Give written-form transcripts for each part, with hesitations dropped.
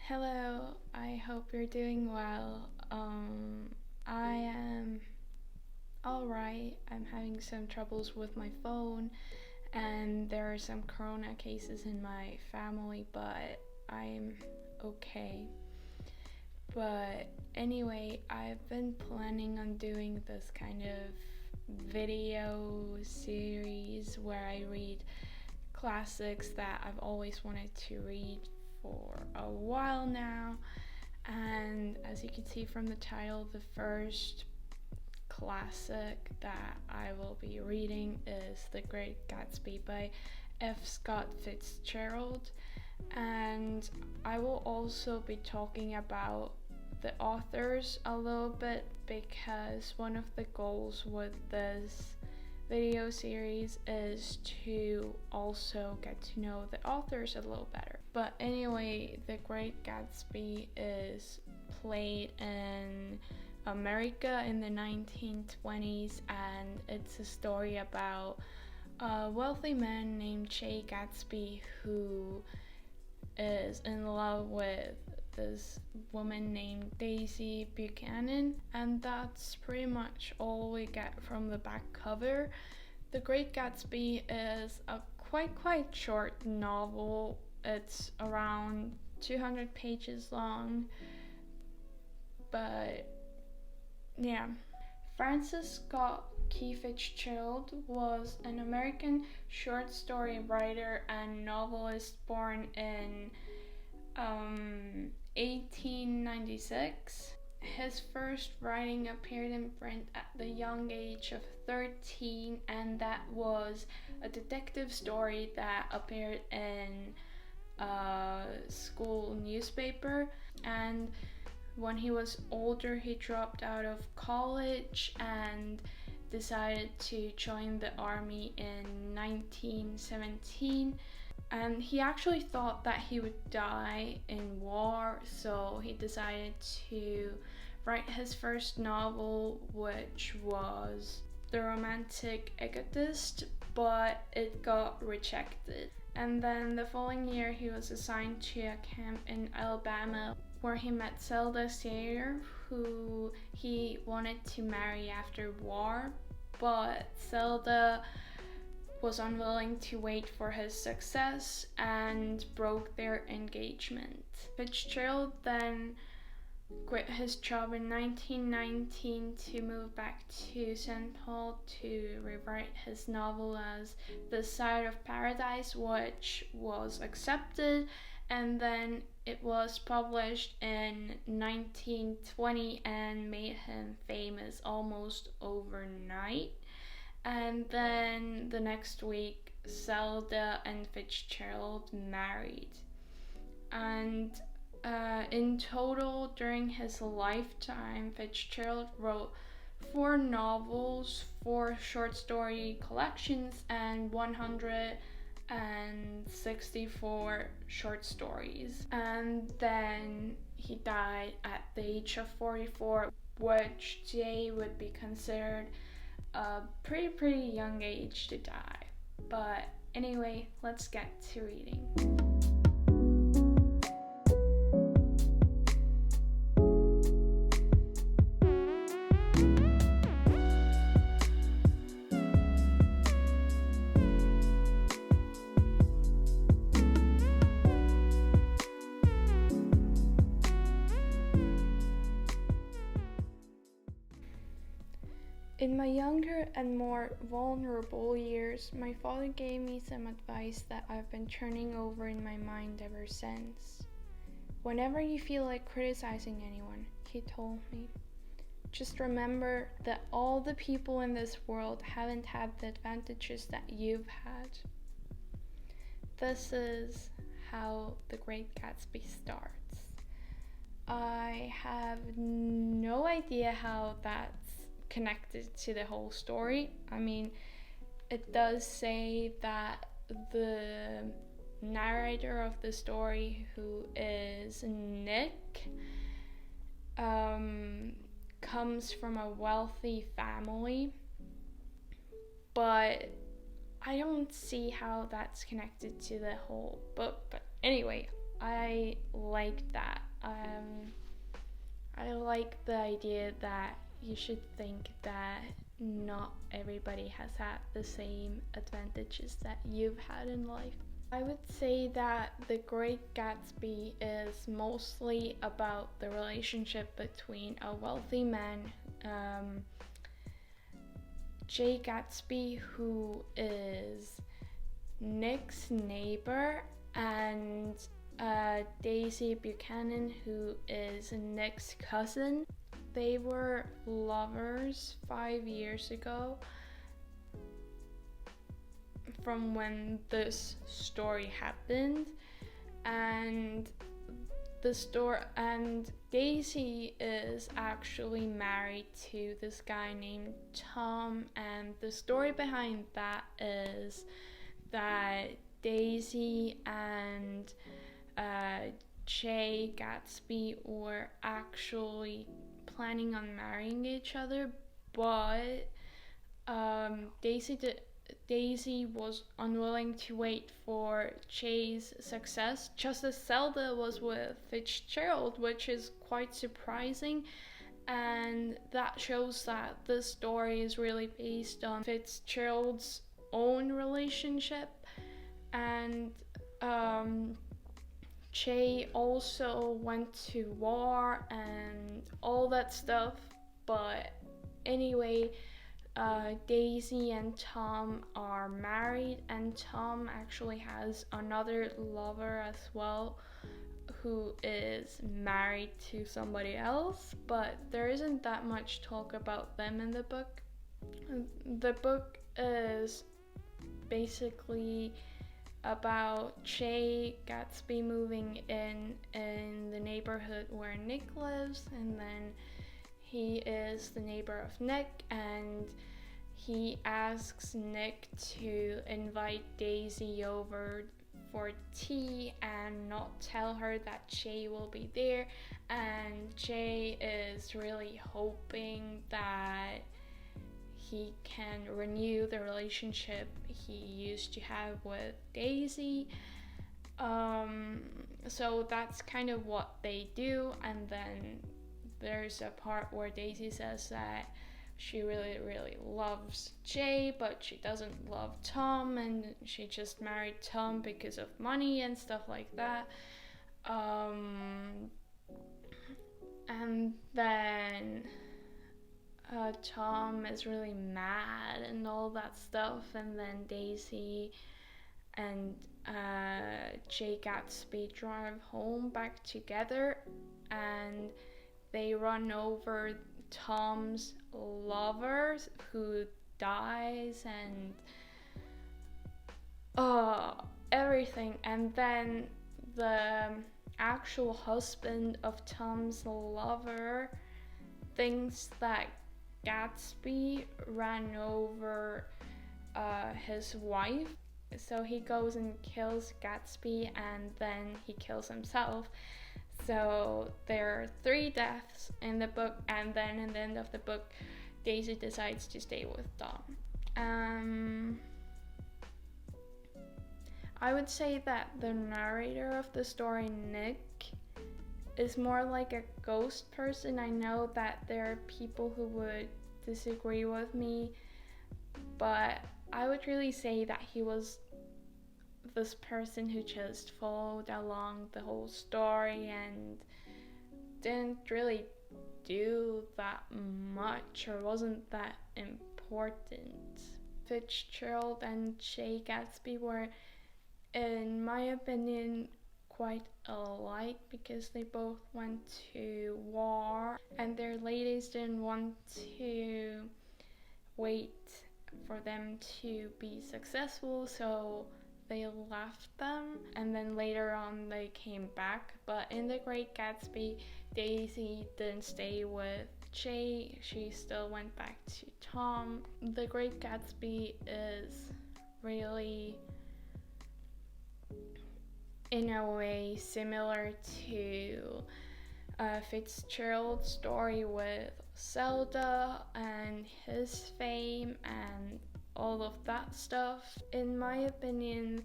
Hello, I hope you're doing well. I am alright. I'm having some troubles with my phone, and there are some corona cases in my family, but I'm okay. But anyway, I've been planning on doing this kind of video series where I read classics that I've always wanted to read for a while now. And as you can see from the title, the first classic that I will be reading is The Great Gatsby by F. Scott Fitzgerald. And I will also be talking about the authors a little bit because one of the goals with this video series is to also get to know the authors a little better. But anyway, The Great Gatsby is played in America in the 1920s, and it's a story about a wealthy man named Jay Gatsby who is in love with this woman named Daisy Buchanan, and that's pretty much all we get from the back cover. The Great Gatsby is a quite short novel. It's around 200 pages long, but yeah. Francis Scott Key Fitzgerald was an American short story writer and novelist born in 1896. His first writing appeared in print at the young age of 13, and that was a detective story that appeared in a school newspaper. And when he was older, he dropped out of college and decided to join the army in 1917. And he actually thought that he would die in war, so he decided to write his first novel, which was The Romantic Egotist, but it got rejected. And then the following year, he was assigned to a camp in Alabama where he met Zelda Sayer, who he wanted to marry after war, but Zelda was unwilling to wait for his success and broke their engagement. Fitzgerald then quit his job in 1919 to move back to St. Paul to rewrite his novel as The Side of Paradise, which was accepted, and then it was published in 1920 and made him famous almost overnight. And then the next week, Zelda and Fitzgerald married. And in total, during his lifetime, Fitzgerald wrote 4 novels, 4 short story collections, and 164 short stories. And then he died at the age of 44, which today would be considered a pretty young age to die. But anyway, let's get to reading. In my younger and more vulnerable years, my father gave me some advice that I've been turning over in my mind ever since. Whenever you feel like criticizing anyone, he told me, just remember that all the people in this world haven't had the advantages that you've had. This is how The Great Gatsby starts. I have no idea how that's connected to the whole story. I mean, it does say that the narrator of the story, who is Nick, comes from a wealthy family, but I don't see how that's connected to the whole book. But anyway, I like that. I like the idea that you should think that not everybody has had the same advantages that you've had in life. I would say that The Great Gatsby is mostly about the relationship between a wealthy man, Jay Gatsby, who is Nick's neighbor, and Daisy Buchanan, who is Nick's cousin. They were lovers 5 years ago from when this story happened, and Daisy is actually married to this guy named Tom, and the story behind that is that Daisy and Jay Gatsby were actually planning on marrying each other, but Daisy was unwilling to wait for Jay's success, just as Zelda was with Fitzgerald, which is quite surprising. And that shows that this story is really based on Fitzgerald's own relationship. And Jay also went to war and all that stuff. But anyway, Daisy and Tom are married, and Tom actually has another lover as well who is married to somebody else, but there isn't that much talk about them in the book. The book is basically about Jay Gatsby moving in the neighborhood where Nick lives, and then he is the neighbor of Nick, and he asks Nick to invite Daisy over for tea and not tell her that Jay will be there. And Jay is really hoping that he can renew the relationship he used to have with Daisy. So that's kind of what they do, and then there's a part where Daisy says that she really, really loves Jay, but she doesn't love Tom, and she just married Tom because of money and stuff like that. And then Tom is really mad and all that stuff, and then Daisy and Jay Gatsby drive home back together, and they run over Tom's lover who dies, and everything. And then the actual husband of Tom's lover thinks that Gatsby ran over his wife, so he goes and kills Gatsby, and then he kills himself. So there are 3 deaths in the book, and then in the end of the book, Daisy decides to stay with Tom. I would say that the narrator of the story, Nick, is more like a ghost person. I know that there are people who would disagree with me, but I would really say that he was this person who just followed along the whole story and didn't really do that much, or wasn't that important. Fitzgerald and Jay Gatsby were, in my opinion, quite alike because they both went to war, and their ladies didn't want to wait for them to be successful, so they left them, and then later on they came back. But in The Great Gatsby, Daisy didn't stay with Jay, she still went back to Tom. The Great Gatsby is really, in a way, similar to Fitzgerald's story with Zelda and his fame and all of that stuff. In my opinion,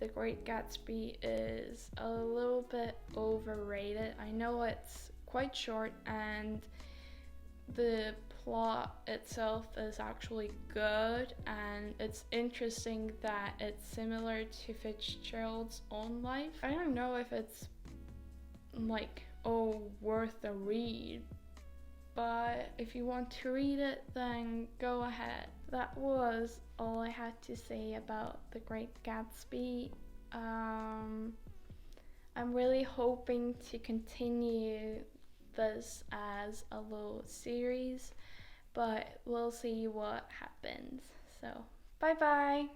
The Great Gatsby is a little bit overrated. I know it's quite short and the plot itself is actually good, and it's interesting that it's similar to Fitzgerald's own life. I don't know if it's like, oh, worth a read, but if you want to read it, then go ahead. That was all I had to say about The Great Gatsby. I'm really hoping to continue this as a little series, but we'll see what happens. So, bye bye!